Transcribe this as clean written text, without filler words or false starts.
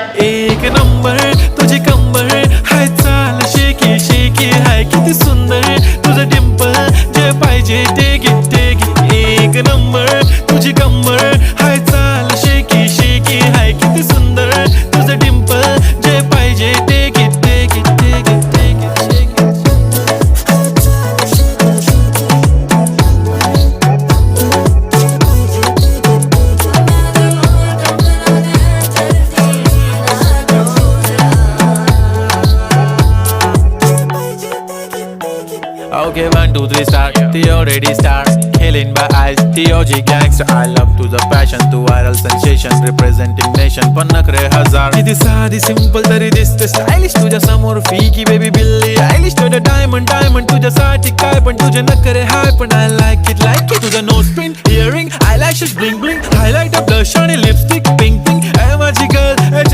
एक नंबर तुझी कंबर हाय, चाल शेकी शेकी हाय, किती सुंदर तुझं डिंपल, जे पाहिजे ते घे. एक नंबर तुझी कंबर हाय, चाल शेकी शेकी हाय, किती सुंदर तुझं डिंपल, जे पाहिजे ते घे. Okay, 1, 2, 3 start. The already start. Killing by eyes. The OG gangster. I love to the passion, to viral sensation, representing nation. पण नखरे हजार. किती साधी simple तरी दिसते stylish तुझ्या समोर फीकी baby बिल्ली आयलिश. तुझं diamond तुझ्यासाठी काय पण तुझे नखरे हाय, पण I like it. तुझं nose pin, earring, eyelashes bling bling, highlighter, blush आणि lipstick pink.